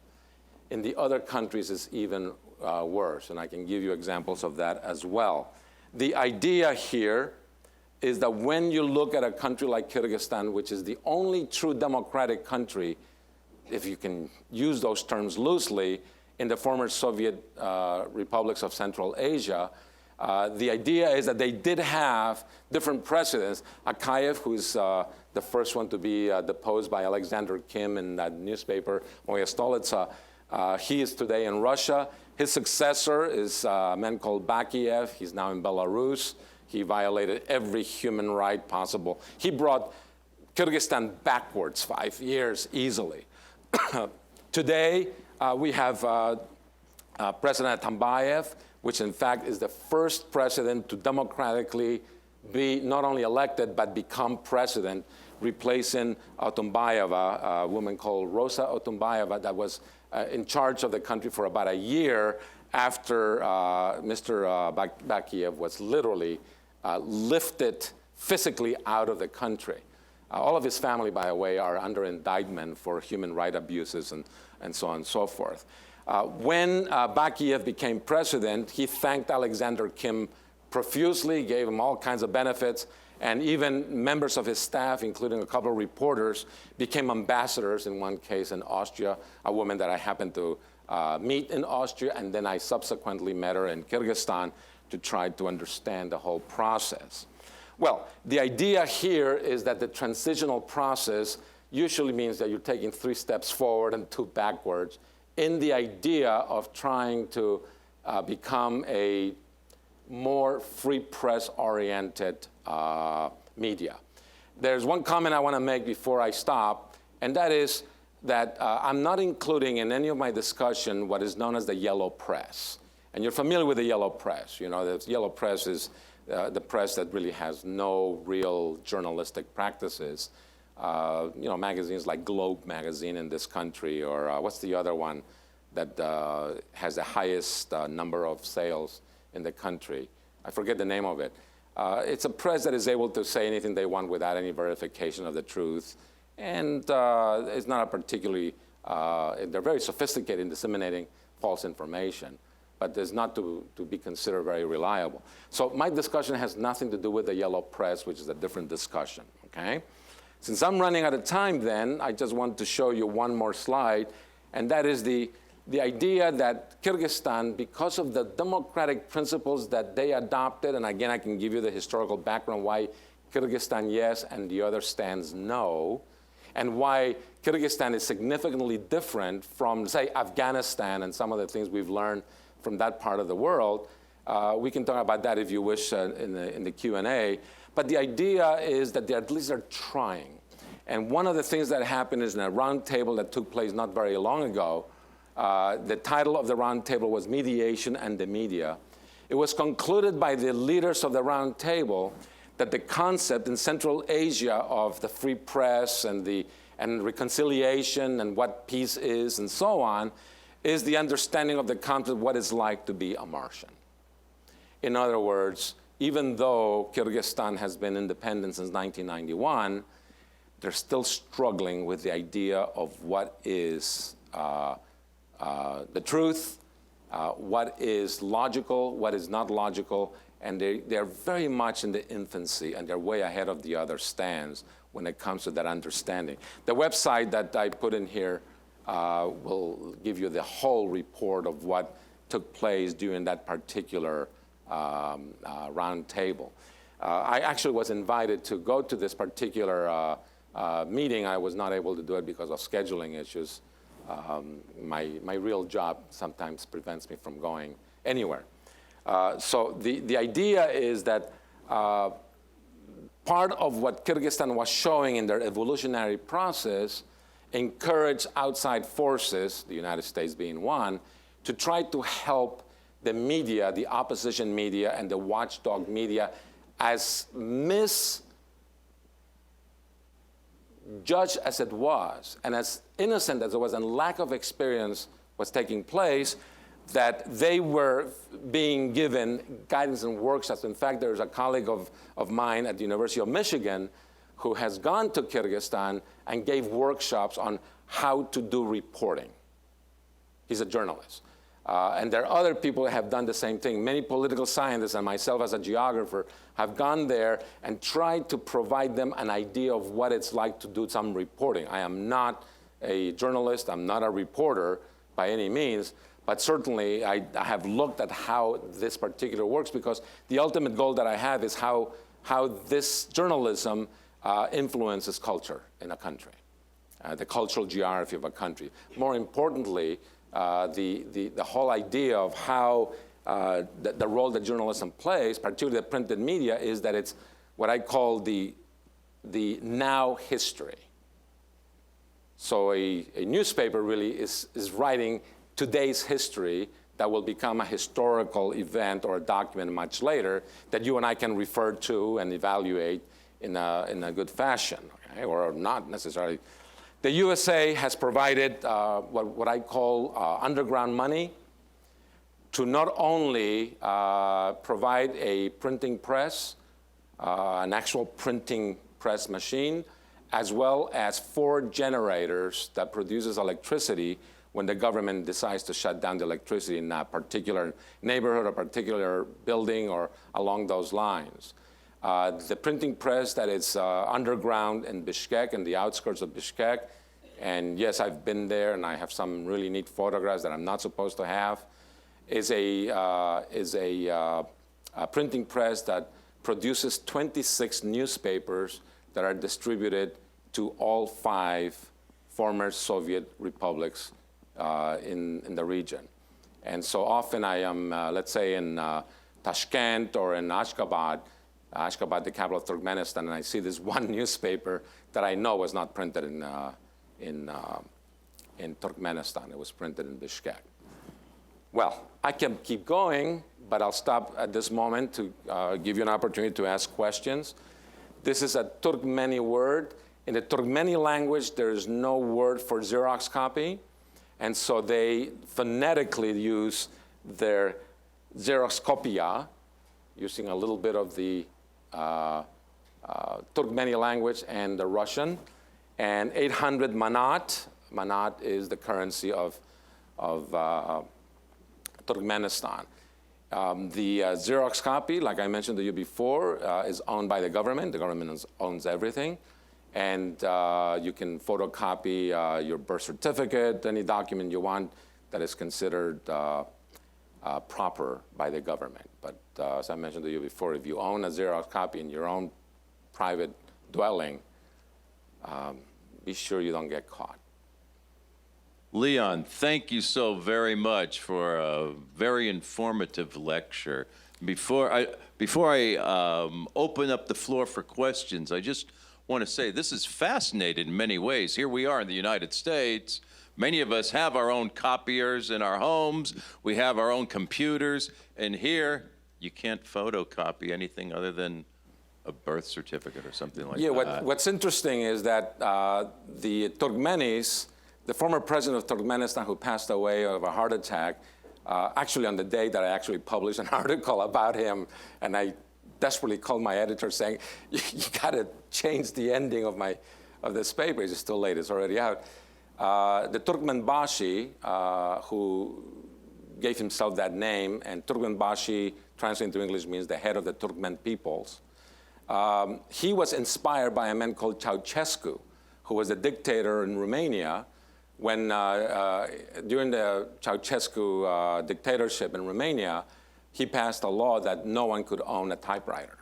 In the other countries, it's even worse, and I can give you examples of that as well. The idea here is that when you look at a country like Kyrgyzstan, which is the only true democratic country, if you can use those terms loosely, in the former Soviet republics of Central Asia, the idea is that they did have different presidents. Akayev, who's the first one to be deposed by Alexander Kim in that newspaper, Moya Stolitsa, he is today in Russia. His successor is a man called Bakiev. He's now in Belarus. He violated every human right possible. He brought Kyrgyzstan backwards 5 years easily. Today, we have President Atambayev, which in fact is the first president to democratically be not only elected, but become president, replacing Otunbayeva, a woman called Rosa Otunbayeva that was in charge of the country for about a year after Mr. Bakiev was literally lifted physically out of the country. All of his family, by the way, are under indictment for human rights abuses and so on and so forth. When Bakiev became president, he thanked Alexander Kim profusely, gave him all kinds of benefits, and even members of his staff, including a couple of reporters, became ambassadors in one case in Austria, a woman that I happened to meet in Austria, and then I subsequently met her in Kyrgyzstan to try to understand the whole process. Well, the idea here is that the transitional process usually means that you're taking 3 steps forward and 2 backwards in the idea of trying to become a more free press-oriented media. There's one comment I want to make before I stop, and that is that I'm not including in any of my discussion what is known as the yellow press. And you're familiar with the yellow press. You know, the yellow press is the press that really has no real journalistic practices. You know, magazines like Globe magazine in this country, or what's the other one that has the highest number of sales in the country? I forget the name of it. It's a press that is able to say anything they want without any verification of the truth. And it's not a particularly, they're very sophisticated in disseminating false information. but is not to be considered very reliable. So my discussion has nothing to do with the yellow press, which is a different discussion, okay? Since I'm running out of time then, I just want to show you one more slide, and that is the idea that Kyrgyzstan, because of the democratic principles that they adopted, and again, I can give you the historical background why Kyrgyzstan yes and the other stands no, and why Kyrgyzstan is significantly different from, say, Afghanistan and some of the things we've learned from that part of the world. We can talk about that if you wish in the Q&A. But the idea is that they at least are trying. And one of the things that happened is in a roundtable that took place not very long ago, the title of the roundtable was Mediation and the Media. It was concluded by the leaders of the roundtable that the concept in Central Asia of the free press and reconciliation and what peace is and so on is the understanding of the concept of what it's like to be a Martian. In other words, even though Kyrgyzstan has been independent since 1991, they're still struggling with the idea of what is the truth, what is logical, what is not logical, and they're very much in the infancy, and they're way ahead of the other stands when it comes to that understanding. The website that I put in here will give you the whole report of what took place during that particular round table. I actually was invited to go to this particular meeting. I was not able to do it because of scheduling issues. My real job sometimes prevents me from going anywhere. So the idea is that part of what Kyrgyzstan was showing in their evolutionary process encouraged outside forces, the United States being one, to try to help the media, the opposition media, and the watchdog media, as misjudged as it was, and as innocent as it was, and lack of experience was taking place, that they were being given guidance and workshops. In fact, there's a colleague of mine at the University of Michigan who has gone to Kyrgyzstan and gave workshops on how to do reporting. He's a journalist. And there are other people who have done the same thing. Many political scientists and myself as a geographer have gone there and tried to provide them an idea of what it's like to do some reporting. I am not a journalist. I'm not a reporter by any means. But certainly, I have looked at how this particular works, because the ultimate goal that I have is how this journalism influences culture in a country, the cultural geography of a country. More importantly, the whole idea of how the role that journalism plays, particularly the printed media, is that it's what I call the now history. So a newspaper really is writing today's history that will become a historical event or a document much later that you and I can refer to and evaluate in a good fashion, okay? Or not necessarily. The USA has provided what I call underground money to not only provide a printing press, an actual printing press machine, as well as 4 generators that produces electricity when the government decides to shut down the electricity in a particular neighborhood or particular building or along those lines. The printing press that is underground in Bishkek, in the outskirts of Bishkek, and yes, I've been there and I have some really neat photographs that I'm not supposed to have, is a printing press that produces 26 newspapers that are distributed to all 5 former Soviet republics in the region. And so often I am, let's say, in Tashkent or in Ashgabat, the capital of Turkmenistan, and I see this one newspaper that I know was not printed in Turkmenistan. It was printed in Bishkek. Well, I can keep going, but I'll stop at this moment to give you an opportunity to ask questions. This is a Turkmeni word. In the Turkmeni language, there is no word for Xerox copy. And so they phonetically use their Xerox kopia, using a little bit of the Turkmeni language and the Russian. And 800 manat. Manat is the currency of Turkmenistan. The Xerox copy, like I mentioned to you before, is owned by the government. The government owns everything. And you can photocopy your birth certificate, any document you want that is considered proper by the government. But as I mentioned to you before, if you own a Xerox copy in your own private dwelling, be sure you don't get caught. Leon, thank you so very much for a very informative lecture. Before I open up the floor for questions, I just want to say this is fascinating in many ways. Here we are in the United States. Many of us have our own copiers in our homes. We have our own computers. And here, you can't photocopy anything other than a birth certificate or something like that. Yeah, what's interesting is that the Turkmenis, the former president of Turkmenistan who passed away of a heart attack, actually on the day that I actually published an article about him, and I desperately called my editor saying, you got to change the ending of this paper. It's still late, it's already out. The Turkmenbashi, who gave himself that name, and Turkmenbashi, translated into English, means the head of the Turkmen peoples. He was inspired by a man called Ceausescu, who was a dictator in Romania when, during the Ceausescu dictatorship in Romania, he passed a law that no one could own a typewriter.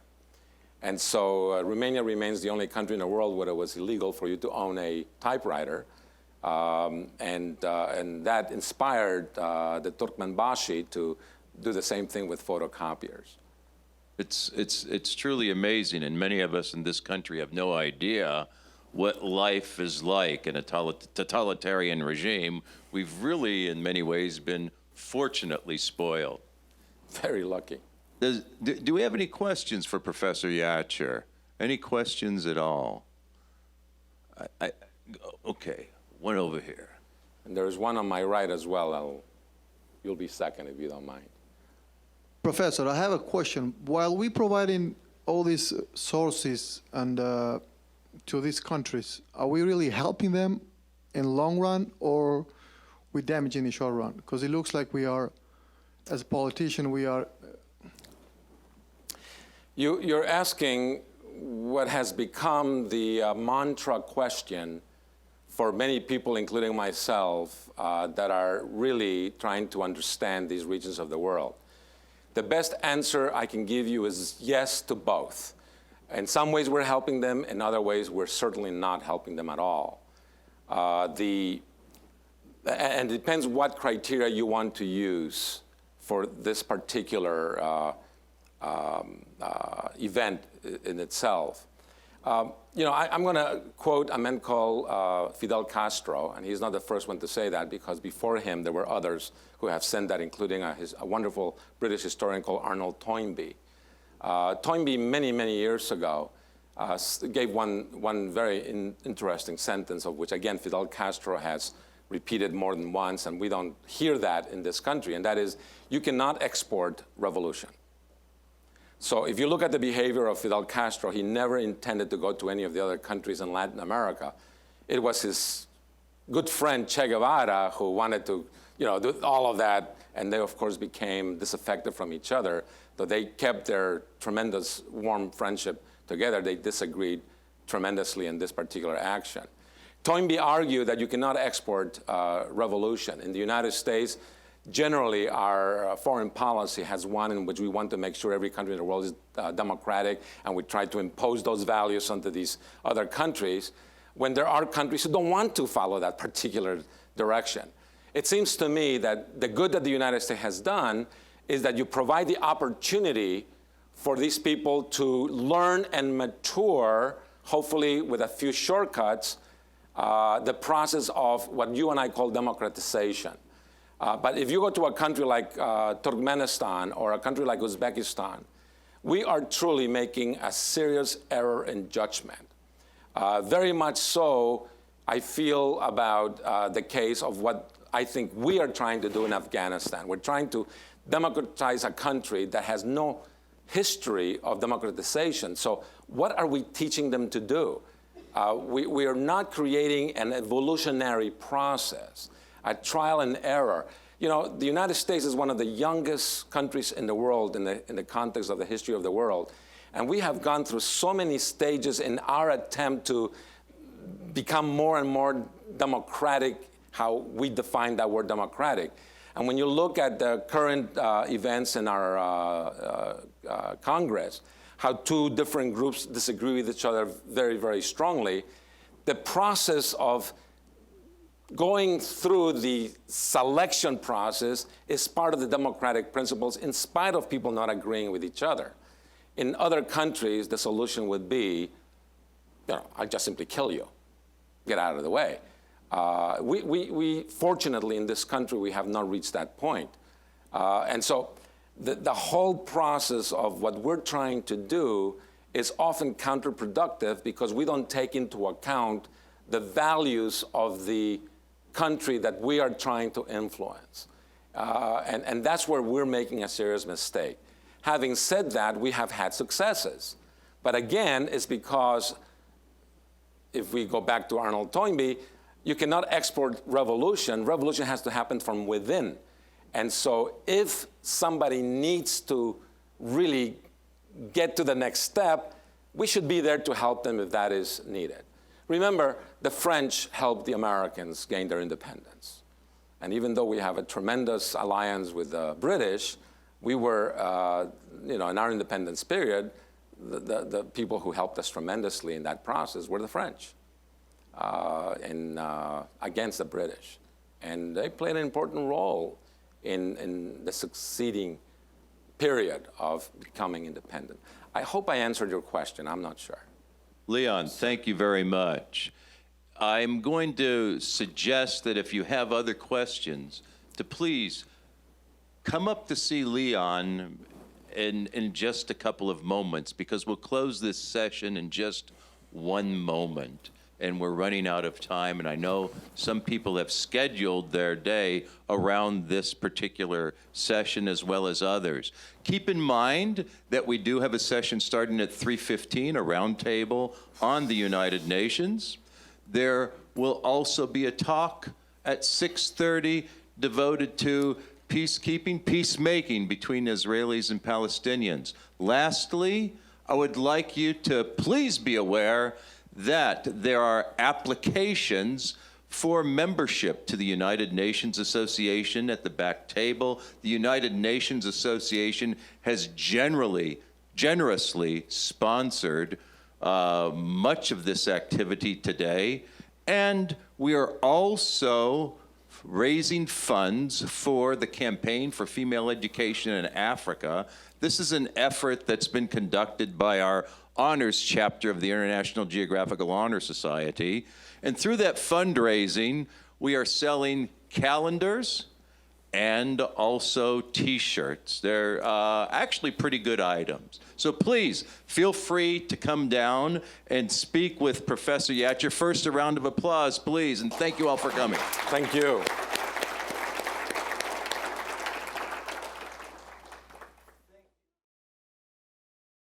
And so Romania remains the only country in the world where it was illegal for you to own a typewriter. And that inspired the Turkmenbashi to do the same thing with photocopiers. It's truly amazing, and many of us in this country have no idea what life is like in a totalitarian regime. We've really, in many ways, been fortunately spoiled. Very lucky. Do we have any questions for Professor Yacher? Any questions at all? Okay, one over here. And there's one on my right as well. You'll be second if you don't mind. Professor, I have a question. While we're providing all these sources and to these countries, are we really helping them in long run, or we damaging the short run? Because it looks like we are, as a politician, we are. You're asking what has become the mantra question for many people, including myself, that are really trying to understand these regions of the world. The best answer I can give you is yes to both. In some ways we're helping them, in other ways we're certainly not helping them at all. And it depends what criteria you want to use for this particular event in itself. I'm going to quote a man called Fidel Castro, and he's not the first one to say that, because before him there were others who have said that, including a wonderful British historian called Arnold Toynbee. Toynbee, many, many years ago, gave one very interesting sentence, of which, again, Fidel Castro has repeated more than once, and we don't hear that in this country, and that is, you cannot export revolution. So if you look at the behavior of Fidel Castro, he never intended to go to any of the other countries in Latin America. It was his good friend Che Guevara who wanted to do all of that, and they, of course, became disaffected from each other. Though they kept their tremendous warm friendship together, they disagreed tremendously in this particular action. Toynbee argued that you cannot export revolution. In the United States, generally, our foreign policy has one in which we want to make sure every country in the world is democratic, and we try to impose those values onto these other countries, when there are countries who don't want to follow that particular direction. It seems to me that the good that the United States has done is that you provide the opportunity for these people to learn and mature, hopefully with a few shortcuts, the process of what you and I call democratization. But if you go to a country like Turkmenistan or a country like Uzbekistan, we are truly making a serious error in judgment. Very much so, I feel about the case of what I think we are trying to do in Afghanistan. We're trying to democratize a country that has no history of democratization. So what are we teaching them to do? We are not creating an evolutionary process. a trial and error. You know, the United States is one of the youngest countries in the world in the context of the history of the world. And we have gone through so many stages in our attempt to become more and more democratic, how we define that word democratic. And when you look at the current events in our Congress, how two different groups disagree with each other very, very strongly, the process of going through the selection process is part of the democratic principles in spite of people not agreeing with each other. In other countries, the solution would be, I'll just simply kill you. Get out of the way. We fortunately, in this country, we have not reached that point. And so the whole process of what we're trying to do is often counterproductive because we don't take into account the values of the country that we are trying to influence. And that's where we're making a serious mistake. Having said that, we have had successes. But again, it's because if we go back to Arnold Toynbee, you cannot export revolution. Revolution has to happen from within. And so if somebody needs to really get to the next step, we should be there to help them if that is needed. Remember, the French helped the Americans gain their independence. And even though we have a tremendous alliance with the British, we were, in our independence period, the people who helped us tremendously in that process were the French against the British. And they played an important role in the succeeding period of becoming independent. I hope I answered your question. I'm not sure. Leon, thank you very much. I'm going to suggest that if you have other questions, to please come up to see Leon in just a couple of moments, because we'll close this session in just one moment, and we're running out of time, and I know some people have scheduled their day around this particular session as well as others. Keep in mind that we do have a session starting at 3:15, a roundtable on the United Nations. There will also be a talk at 6:30 devoted to peacekeeping, peacemaking between Israelis and Palestinians. Lastly, I would like you to please be aware that there are applications for membership to the United Nations Association at the back table. The United Nations Association has generously sponsored much of this activity today, and we are also raising funds for the Campaign for Female Education in Africa. This is an effort that's been conducted by our honors chapter of the International Geographical Honor Society. And through that fundraising, we are selling calendars and also T-shirts. They're actually pretty good items. So please, feel free to come down and speak with Professor Yacher. First, a round of applause, please, and thank you all for coming. Thank you.